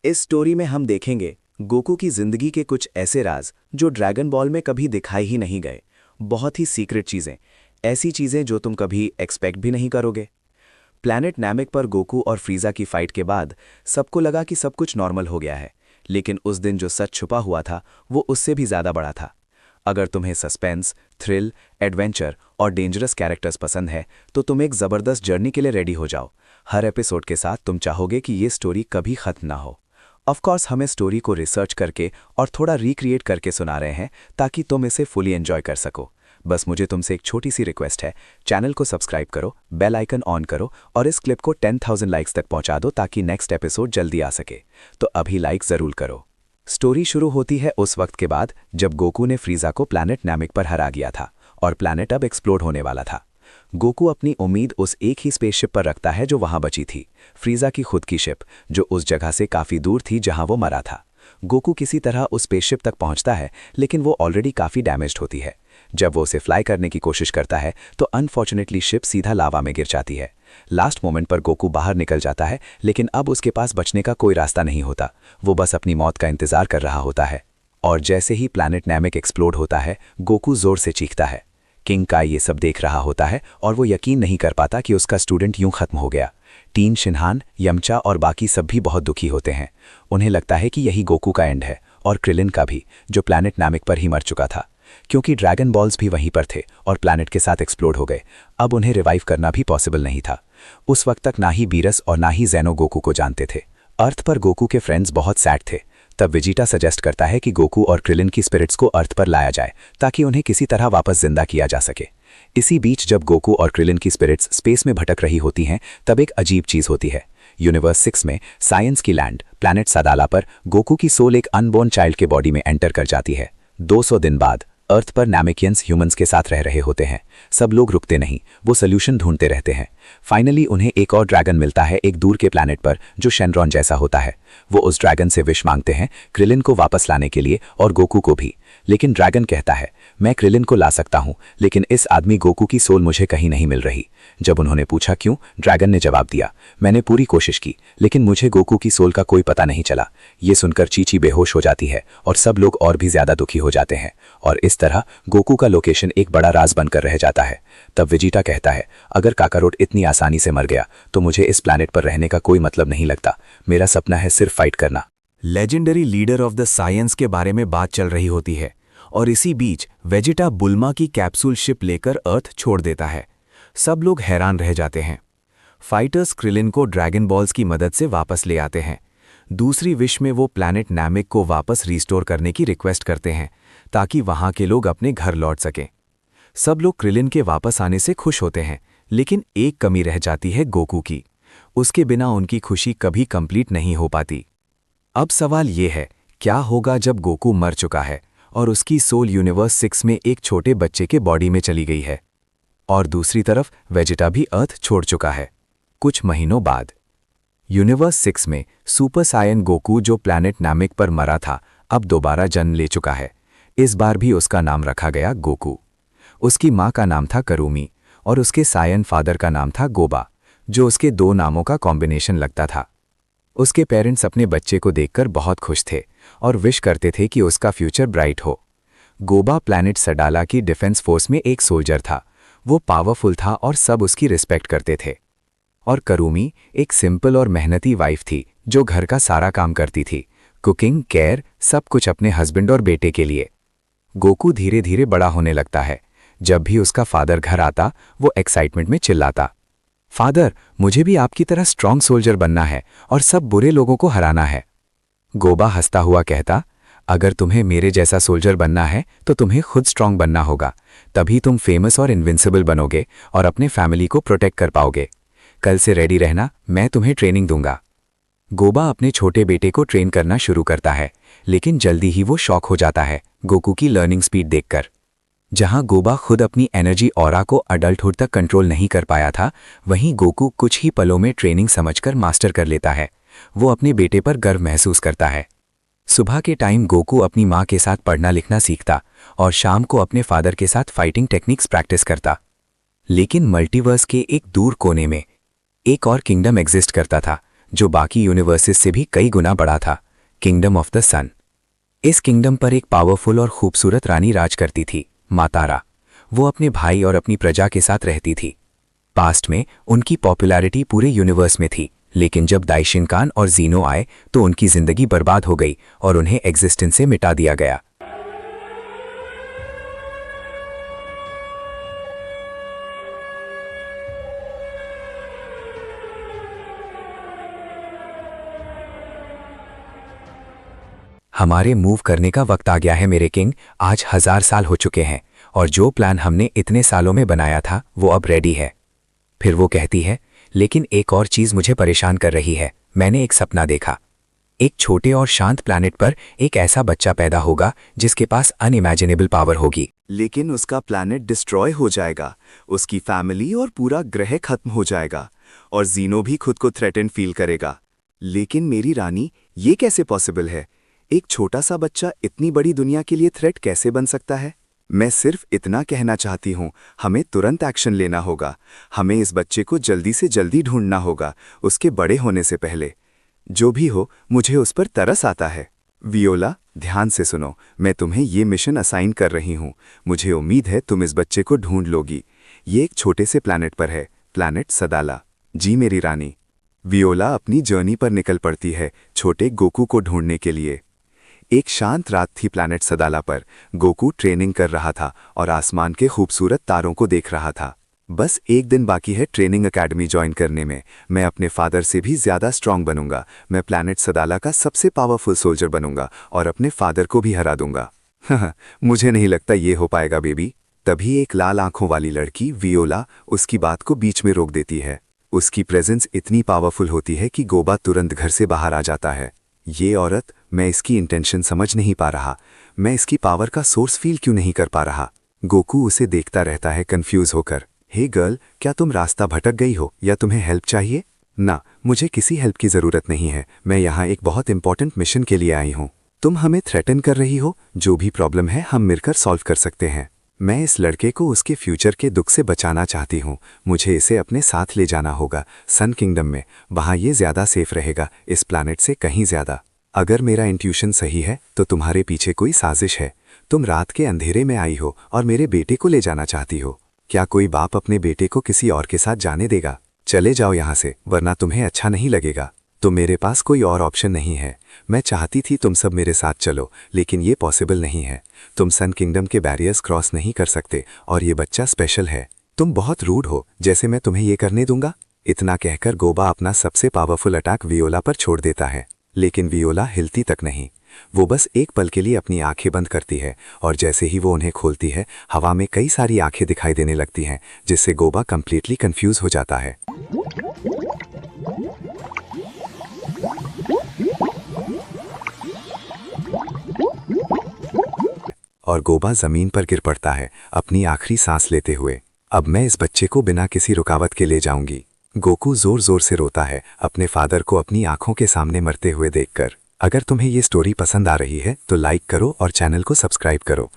इस स्टोरी में हम देखेंगे गोकू की जिंदगी के कुछ ऐसे राज जो ड्रैगन बॉल में कभी दिखाई ही नहीं गए। बहुत ही सीक्रेट चीजें, ऐसी चीजें जो तुम कभी एक्सपेक्ट भी नहीं करोगे। प्लैनेट नैमिक पर गोकू और फ्रीजा की फाइट के बाद सबको लगा कि सब कुछ नॉर्मल हो गया है, लेकिन उस दिन जो सच छुपा हुआ था वो उससे भी ज्यादा बड़ा था। अगर तुम्हें सस्पेंस, थ्रिल, एडवेंचर और डेंजरस कैरेक्टर्स पसंद है तो तुम एक जबरदस्त जर्नी के लिए रेडी हो जाओ। हर एपिसोड के साथ तुम चाहोगे कि ये स्टोरी कभी खत्म ना हो। ऑफ कोर्स हम इस स्टोरी को रिसर्च करके और थोड़ा रिक्रिएट करके सुना रहे हैं ताकि तुम इसे फुली एंजॉय कर सको। बस मुझे तुमसे एक छोटी सी रिक्वेस्ट है, चैनल को सब्सक्राइब करो, बेल आइकन ऑन करो और इस क्लिप को 10,000 लाइक्स तक पहुंचा दो ताकि नेक्स्ट एपिसोड जल्दी आ सके। तो अभी लाइक जरूर करो। स्टोरी शुरू होती है उस वक्त के बाद जब गोकू ने फ्रीजा को प्लैनेट नैमिक पर हरा दिया था और प्लैनेट अब एक्सप्लोड होने वाला था। गोकू अपनी उम्मीद उस एक ही स्पेसशिप पर रखता है जो वहां बची थी, फ्रीजा की खुद की शिप, जो उस जगह से काफी दूर थी जहां वो मरा था। गोकू किसी तरह उस स्पेसशिप तक पहुंचता है, लेकिन वो ऑलरेडी काफी डैमेज्ड होती है। जब वो उसे फ्लाई करने की कोशिश करता है तो अनफॉर्चुनेटली शिप सीधा लावा में गिर जाती है। लास्ट मोमेंट पर गोकू बाहर निकल जाता है, लेकिन अब उसके पास बचने का कोई रास्ता नहीं होता। वो बस अपनी मौत का इंतजार कर रहा होता है। और जैसे ही प्लैनेट नैमिक एक्सप्लोड होता है, गोकू जोर से चीखता है। किंग काई ये सब देख रहा होता है और वो यकीन नहीं कर पाता कि उसका स्टूडेंट यूं खत्म हो गया। टीन शिनहान, यमचा और बाकी सब भी बहुत दुखी होते हैं। उन्हें लगता है कि यही गोकू का एंड है, और क्रिलिन का भी, जो प्लैनेट नैमिक पर ही मर चुका था। क्योंकि ड्रैगन बॉल्स भी वहीं पर थे और प्लैनेट के साथ एक्सप्लोड हो गए, अब उन्हें रिवाइव करना भी पॉसिबल नहीं था। उस वक्त तक ना ही बीरस और ना ही ज़ेनो गोकू को जानते थे। अर्थ पर गोकू के फ्रेंड्स बहुत सैड थे। तब वेजिटा सजेस्ट करता है कि गोकू और क्रिलिन की स्पिरिट्स को अर्थ पर लाया जाए ताकि उन्हें किसी तरह वापस जिंदा किया जा सके। इसी बीच जब गोकू और क्रिलिन की स्पिरिट्स स्पेस में भटक रही होती हैं, तब एक अजीब चीज होती है। यूनिवर्स 6 में साइंस की लैंड प्लैनेट सदाला पर गोकू की सोल एक अनबोर्न चाइल्ड के बॉडी में एंटर कर जाती है। 200 दिन बाद अर्थ पर नैमिकियंस ह्यूमंस के साथ रह रहे होते हैं। सब लोग रुकते नहीं, वो सोल्यूशन ढूंढते रहते हैं। फाइनली उन्हें एक और ड्रैगन मिलता है एक दूर के प्लैनेट पर जो शेनरॉन जैसा होता है। वो उस ड्रैगन से विश मांगते हैं क्रिलिन को वापस लाने के लिए और गोकू को भी, लेकिन ड्रैगन कहता है मैं क्रिलिन को ला सकता हूं, लेकिन इस आदमी गोकू की सोल मुझे कहीं नहीं मिल रही। जब उन्होंने पूछा क्यों, ड्रैगन ने जवाब दिया मैंने पूरी कोशिश की, लेकिन मुझे गोकू की सोल का कोई पता नहीं चला। ये सुनकर चीची बेहोश हो जाती है और सब लोग और भी ज्यादा दुखी हो जाते हैं, और इस तरह गोकू का लोकेशन एक बड़ा राज बनकर रह जाता है। तब वेजिटा कहता है अगर काकारोट इतनी आसानी से मर गया तो मुझे इस प्लैनेट पर रहने का कोई मतलब नहीं लगता। मेरा सपना है सिर्फ फाइट करना। Legendary leader of the science के बारे में बात चल रही होती है और इसी बीच वेजिटा बुल्मा की कैप्सूल शिप लेकर अर्थ छोड़ देता है। सब लोग हैरान रह जाते हैं। फाइटर्स क्रिलिन को ड्रैगन बॉल्स की मदद से वापस ले आते हैं। दूसरी विश में वो प्लैनेट नैमिक को वापस रिस्टोर करने की रिक्वेस्ट करते हैं ताकि वहां के लोग अपने घर लौट सकें। सब लोग क्रिलिन के वापस आने से खुश होते हैं, लेकिन एक कमी रह जाती है गोकू की। उसके बिना उनकी खुशी कभी कंप्लीट नहीं हो पाती। अब सवाल ये है, क्या होगा जब गोकू मर चुका है और उसकी सोल यूनिवर्स 6 में एक छोटे बच्चे के बॉडी में चली गई है, और दूसरी तरफ वेजिटा भी अर्थ छोड़ चुका है। कुछ महीनों बाद यूनिवर्स 6 में सुपर सायन गोकू जो प्लैनेट नैमिक पर मरा था, अब दोबारा जन्म ले चुका है। इस बार भी उसका नाम रखा गया गोकू। उसकी माँ का नाम था करूमी और उसके सायन फादर का नाम था गोबा, जो उसके 2 नामों का कॉम्बिनेशन लगता था। उसके पेरेंट्स अपने बच्चे को देखकर बहुत खुश थे और विश करते थे कि उसका फ्यूचर ब्राइट हो। गोबा प्लैनेट सडाला की डिफेंस फोर्स में एक सोल्जर था। वो पावरफुल था और सब उसकी रिस्पेक्ट करते थे। और करूमी एक सिंपल और मेहनती वाइफ थी जो घर का सारा काम करती थी, कुकिंग, केयर, सब कुछ अपने हस्बैंड और बेटे के लिए। गोकू धीरे धीरे बड़ा होने लगता है। जब भी उसका फादर घर आता, वो एक्साइटमेंट में चिल्लाता, फादर मुझे भी आपकी तरह स्ट्रांग सोल्जर बनना है और सब बुरे लोगों को हराना है। गोबा हंसता हुआ कहता, अगर तुम्हें मेरे जैसा सोल्जर बनना है तो तुम्हें खुद स्ट्रांग बनना होगा, तभी तुम फेमस और इनविंसिबल बनोगे और अपने फैमिली को प्रोटेक्ट कर पाओगे। कल से रेडी रहना, मैं तुम्हें ट्रेनिंग दूंगा। गोबा अपने छोटे बेटे को ट्रेन करना शुरू करता है, लेकिन जल्दी ही वो शॉक हो जाता है गोकू की लर्निंग स्पीड देखकर। जहां गोबा खुद अपनी एनर्जी ऑरा को अडल्टहुड तक कंट्रोल नहीं कर पाया था, वहीं गोकू कुछ ही पलों में ट्रेनिंग समझकर मास्टर कर लेता है। वो अपने बेटे पर गर्व महसूस करता है। सुबह के टाइम गोकू अपनी माँ के साथ पढ़ना लिखना सीखता और शाम को अपने फादर के साथ फाइटिंग टेक्निक्स प्रैक्टिस करता। लेकिन मल्टीवर्स के एक दूर कोने में एक और किंगडम एग्जिस्ट करता था, जो बाकी यूनिवर्सेस से भी कई गुना बड़ा था, किंगडम ऑफ द सन। इस किंगडम पर एक पावरफुल और खूबसूरत रानी राज करती थी, माँ तारा। वो अपने भाई और अपनी प्रजा के साथ रहती थी। पास्ट में उनकी पॉपुलैरिटी पूरे यूनिवर्स में थी, लेकिन जब दाइशिनकान और जीनो आए तो उनकी जिंदगी बर्बाद हो गई और उन्हें एग्जिस्टेंस से मिटा दिया गया। हमारे मूव करने का वक्त आ गया है मेरे किंग। आज 1000 साल हो चुके हैं और जो प्लान हमने इतने सालों में बनाया था वो अब रेडी है। फिर वो कहती है, लेकिन एक और चीज मुझे परेशान कर रही है। मैंने एक सपना देखा। एक छोटे और शांत प्लैनेट पर एक ऐसा बच्चा पैदा होगा जिसके पास अनइमेजिनेबल पावर होगी। लेकिन उसका प्लैनेट डिस्ट्रॉय हो जाएगा, उसकी फैमिली और पूरा ग्रह खत्म हो जाएगा और जीनो भी खुद को थ्रेटन फील करेगा। लेकिन मेरी रानी, ये कैसे पॉसिबल है? एक छोटा सा बच्चा इतनी बड़ी दुनिया के लिए थ्रेट कैसे बन सकता है? मैं सिर्फ इतना कहना चाहती हूँ, हमें तुरंत एक्शन लेना होगा। हमें इस बच्चे को जल्दी से जल्दी ढूंढना होगा, उसके बड़े होने से पहले। जो भी हो, मुझे उस पर तरस आता है। वियोला, ध्यान से सुनो, मैं तुम्हें ये मिशन असाइन कर रही हूँ। मुझे उम्मीद है तुम इस बच्चे को ढूंढ लोगी। ये एक छोटे से प्लैनेट पर है, प्लैनेट सदाला। जी मेरी रानी। वियोला अपनी जर्नी पर निकल पड़ती है, छोटे गोकू को ढूंढने के लिए। एक शांत रात थी प्लैनेट सदाला पर। गोकू ट्रेनिंग कर रहा था और आसमान के खूबसूरत तारों को देख रहा था। बस एक दिन बाकी है ट्रेनिंग एकेडमी ज्वाइन करने में। मैं अपने फादर से भी ज्यादा स्ट्रांग बनूंगा। मैं प्लैनेट सदाला का सबसे पावरफुल सोल्जर बनूंगा और अपने फादर को भी हरा दूंगा। मुझे नहीं लगता ये हो पाएगा बेबी। तभी एक लाल आंखों वाली लड़की वियोला उसकी बात को बीच में रोक देती है। उसकी प्रेजेंस इतनी पावरफुल होती है कि गोबा तुरंत घर से बाहर आ जाता है। ये औरत, मैं इसकी इंटेंशन समझ नहीं पा रहा। मैं इसकी पावर का सोर्स फील क्यों नहीं कर पा रहा? गोकू उसे देखता रहता है कंफ्यूज होकर। हे गर्ल, क्या तुम रास्ता भटक गई हो या तुम्हें हेल्प चाहिए? ना, मुझे किसी हेल्प की जरूरत नहीं है। मैं यहाँ एक बहुत इंपॉर्टेंट मिशन के लिए आई हूँ। तुम हमें थ्रेटन कर रही हो? जो भी प्रॉब्लम है हम मिलकर सॉल्व कर सकते हैं। मैं इस लड़के को उसके फ्यूचर के दुख से बचाना चाहती हूँ। मुझे इसे अपने साथ ले जाना होगा सन किंगडम में। वहाँ ये ज़्यादा सेफ रहेगा, इस प्लैनेट से कहीं ज़्यादा। अगर मेरा इंट्यूशन सही है तो तुम्हारे पीछे कोई साजिश है। तुम रात के अंधेरे में आई हो और मेरे बेटे को ले जाना चाहती हो। क्या कोई बाप अपने बेटे को किसी और के साथ जाने देगा? चले जाओ यहाँ से, वरना तुम्हें अच्छा नहीं लगेगा। तो मेरे पास कोई और ऑप्शन नहीं है। मैं चाहती थी तुम सब मेरे साथ चलो, लेकिन ये पॉसिबल नहीं है। तुम सन किंगडम के बैरियर्स क्रॉस नहीं कर सकते और ये बच्चा स्पेशल है। तुम बहुत रूड हो, जैसे मैं तुम्हें ये करने दूंगा। इतना कहकर गोबा अपना सबसे पावरफुल अटैक वियोला पर छोड़ देता है, लेकिन वियोला हिलती तक नहीं। वो बस एक पल के लिए अपनी आंखें बंद करती है और जैसे ही वो उन्हें खोलती है, हवा में कई सारी आंखें दिखाई देने लगती हैं, जिससे गोबा कंप्लीटली कंफ्यूज हो जाता है। और गोबा जमीन पर गिर पड़ता है, अपनी आखिरी सांस लेते हुए। अब मैं इस बच्चे को बिना किसी रुकावट के ले जाऊंगी। गोकू जोर जोर से रोता है, अपने फादर को अपनी आंखों के सामने मरते हुए देखकर। अगर तुम्हें ये स्टोरी पसंद आ रही है तो लाइक करो और चैनल को सब्सक्राइब करो